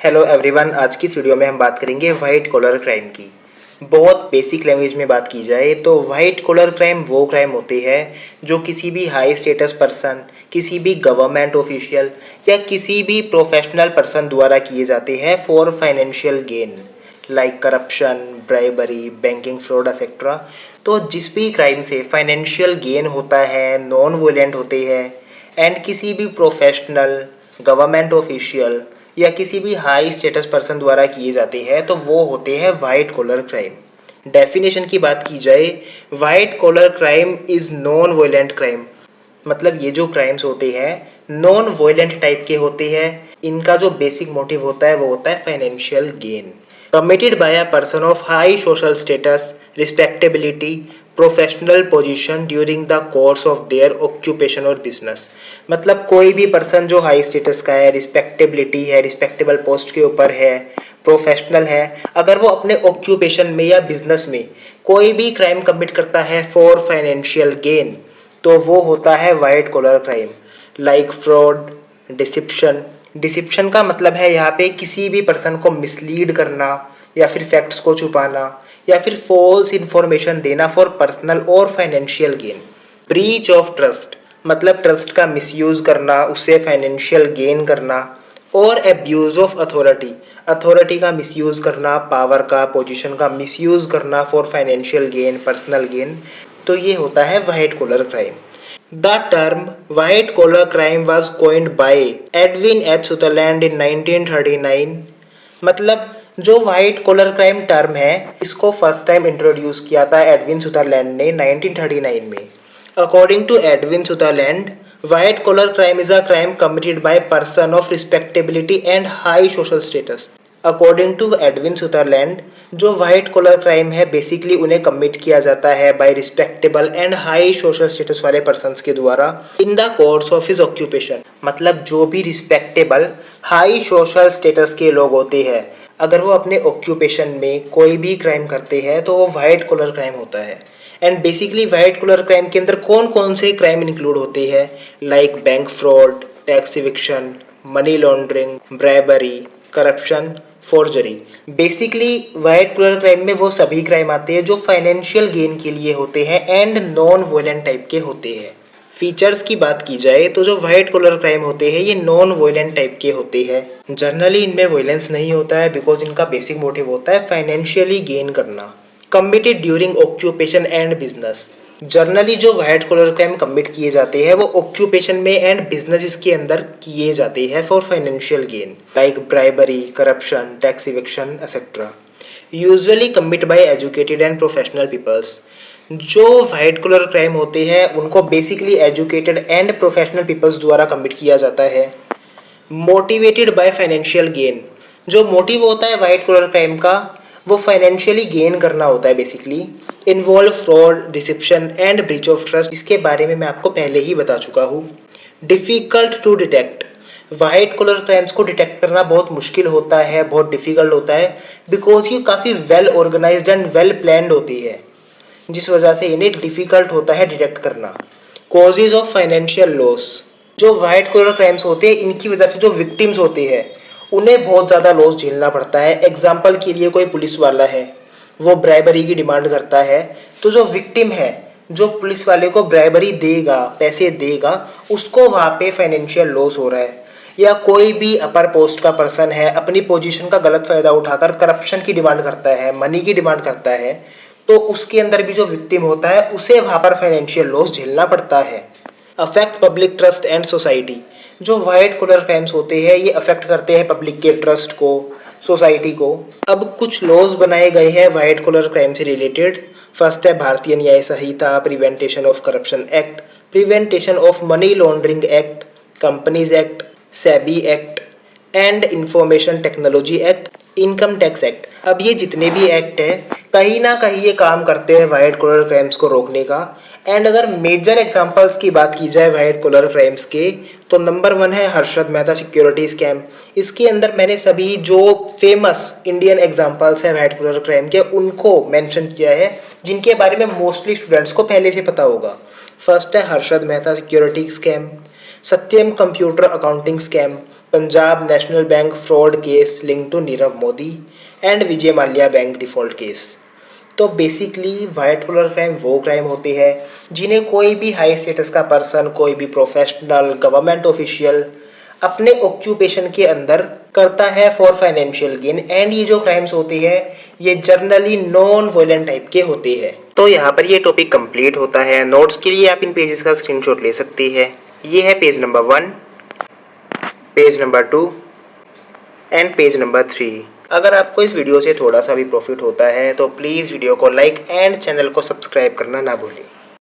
Hello everyone, आज की इस वीडियो में हम बात करेंगे वाइट कॉलर क्राइम की। बहुत बेसिक लैंग्वेज में बात की जाए तो वाइट कॉलर क्राइम वो क्राइम होते हैं जो किसी भी हाई स्टेटस पर्सन, किसी भी गवर्नमेंट ऑफिशियल या किसी भी प्रोफेशनल पर्सन द्वारा किए जाते हैं for financial gain, like corruption, bribery, banking fraud etcetera. तो जिस भी क्राइम से फाइनेंशियल गेन होता है, नॉन वायलेंट होते हैं एंड किसी भी प्रोफेशनल, गवर्नमेंट ऑफिशियल या किसी भी हाई स्टेटस पर्सन द्वारा किए जाते हैं तो वो होते हैं वाइट कॉलर क्राइम। डेफिनेशन की बात की जाए, white collar crime is non violent crime. मतलब ये जो क्राइम्स होते हैं नॉन वायलेंट टाइप के होते हैं। इनका जो बेसिक मोटिव होता है वो होता है financial gain, committed by a person of high social status, respectability, professional position during the course of their occupation और बिजनेस। मतलब कोई भी पर्सन जो हाई स्टेटस का है, रिस्पेक्टेबिलिटी है, रिस्पेक्टेबल पोस्ट के ऊपर है, प्रोफेशनल है, अगर वो अपने ऑक्यूपेशन में या बिजनेस में कोई भी क्राइम कमिट करता है फॉर फाइनेंशियल गेन तो वो होता है white collar crime, like fraud, deception. Deception का मतलब है यहाँ पे किसी भी पर्सन को मिसलीड करना या फिर फैक्ट्स को छुपाना या फिर फॉल्स इंफॉर्मेशन देना फॉर पर्सनल और financial gain. Breach of trust मतलब ट्रस्ट का मिसयूज करना, उससे फाइनेंशियल गेन करना। और एब्यूज ऑफ अथॉरिटी, अथॉरिटी का मिसयूज करना, पावर का, पोजीशन का मिसयूज करना for financial gain, personal gain. तो ये होता है white collar crime. The term white collar crime was coined by Edwin H. Sutherland in 1939। मतलब जो व्हाइट कॉलर क्राइम टर्म है इसको फर्स्ट टाइम इंट्रोड्यूस किया था एडविन सुथरलैंड ने 1939 में। According to Edwin Sutherland, white collar crime is a crime committed by person of respectability and high social status. According to Edwin Sutherland, जो white collar crime है basically उन्हें commit किया जाता है by respectable and high social status वाले persons के द्वारा in the course of his occupation. मतलब जो भी रिस्पेक्टेबल, हाई सोशल स्टेटस के लोग होते हैं अगर वो अपने ऑक्यूपेशन में कोई भी क्राइम करते हैं तो वो व्हाइट कॉलर क्राइम होता है। And basically white collar crime के अंदर कौन कौन से क्राइम इंक्लूड होते हैं, like bank fraud, tax eviction, money laundering, bribery, corruption, forgery. Basically white collar crime में वो सभी क्राइम आते हैं जो फाइनेंशियल गेन के लिए होते हैं एंड नॉन वायलेंट टाइप के होते हैं। फीचर्स की बात की जाए तो जो व्हाइट कॉलर क्राइम होते हैं ये नॉन वायलेंट टाइप के होते हैं। जनरली इनमें वायलेंस नहीं होता है बिकॉज इनका बेसिक मोटिव होता है फाइनेंशियली गेन करना, committed during occupation and business. Generally जो व्हाइट कॉलर क्राइम कमिट किए जाते हैं वो ऑक्यूपेशन में एंड बिजनेस के अंदर किए जाते हैं for financial gain, like bribery, corruption, tax eviction etcetera. Usually commit by educated and professional peoples. जो व्हाइट कॉलर क्राइम होते हैं उनको basically educated and professional peoples द्वारा कमिट किया जाता है। मोटिवेटेड बाय फाइनेंशियल गेन, जो मोटिव होता है व्हाइट कॉलर क्राइम का वो फाइनेंशियली गेन करना होता है basically. Involve fraud, dissipation and breach of trust, इसके बारे में मैं आपको पहले ही बता चुका हूँ। Difficult to detect, white collar crimes को डिटेक्ट करना बहुत मुश्किल होता है, बहुत डिफिकल्ट होता है बिकॉज ये काफ़ी well organised and well planned होती है जिस वजह से इन्हें डिफिकल्ट होता है डिटेक्ट करना। कॉजेज ऑफ फाइनेंशियल लॉस, जो व्हाइट कॉलर क्राइम्स होते हैं इनकी वजह से जो विक्टिम्स होते हैं उन्हें बहुत ज़्यादा लॉस झेलना पड़ता है। एग्जाम्पल के लिए कोई पुलिस वाला है, वो ब्राइबरी की डिमांड करता है तो जो विक्टिम है, जो पुलिस वाले को ब्राइबरी देगा, पैसे देगा, उसको वहाँ पे फाइनेंशियल लॉस हो रहा है। या कोई भी अपर पोस्ट का पर्सन है अपनी पोजीशन का गलत फायदा उठाकर करप्शन की डिमांड करता है, मनी की डिमांड करता है, तो उसके अंदर भी जो विक्टिम होता है उसे वहाँ पर फाइनेंशियल लॉस झेलना पड़ता है। Affect public trust and society, जो व्हाइट कॉलर क्राइम्स होते हैं ये अफेक्ट करते हैं पब्लिक के ट्रस्ट को, सोसाइटी को। अब कुछ लॉज बनाए गए हैं व्हाइट कॉलर क्राइम से रिलेटेड। फर्स्ट है Bharatiya Nyaya Sanhita, prevention of corruption act, prevention of money laundering act, companies act, SEBI act and information technology act, income tax act. अब ये जितने भी एक्ट है कहीं ना कहीं ये काम करते हैं व्हाइट कॉलर क्राइम्स को रोकने का। एंड अगर मेजर एग्जांपल्स की बात की जाए व्हाइट कॉलर क्राइम्स के तो नंबर 1 है हर्षद मेहता सिक्योरिटी स्कैम। इसके अंदर मैंने सभी जो फेमस इंडियन एग्जांपल्स है व्हाइट कॉलर क्राइम के उनको मेंशन किया है जिनके बारे में मोस्टली स्टूडेंट्स को पहले से पता होगा। फर्स्ट है Harshad Mehta security scam, Satyam computer accounting scam, Punjab National Bank fraud case link to Nirav Modi and Vijay Mallya bank default case. तो बेसिकली व्हाइट कॉलर क्राइम वो क्राइम होते हैं जिन्हें कोई भी हाई स्टेटस का पर्सन, कोई भी प्रोफेशनल, गवर्नमेंट ऑफिशियल अपने ऑक्यूपेशन के अंदर करता है फॉर फाइनेंशियल गेन। एंड ये जो क्राइम्स होते हैं ये जनरली नॉन वायलेंट टाइप के होते हैं। तो यहाँ पर ये टॉपिक कंप्लीट होता है। नोट्स के लिए आप इन पेजेस का स्क्रीनशॉट ले सकते हैं। ये है page number 1, page number 2 and page number 3। अगर आपको इस वीडियो से थोड़ा सा भी प्रॉफिट होता है तो प्लीज़ वीडियो को लाइक एंड चैनल को सब्सक्राइब करना ना भूलें।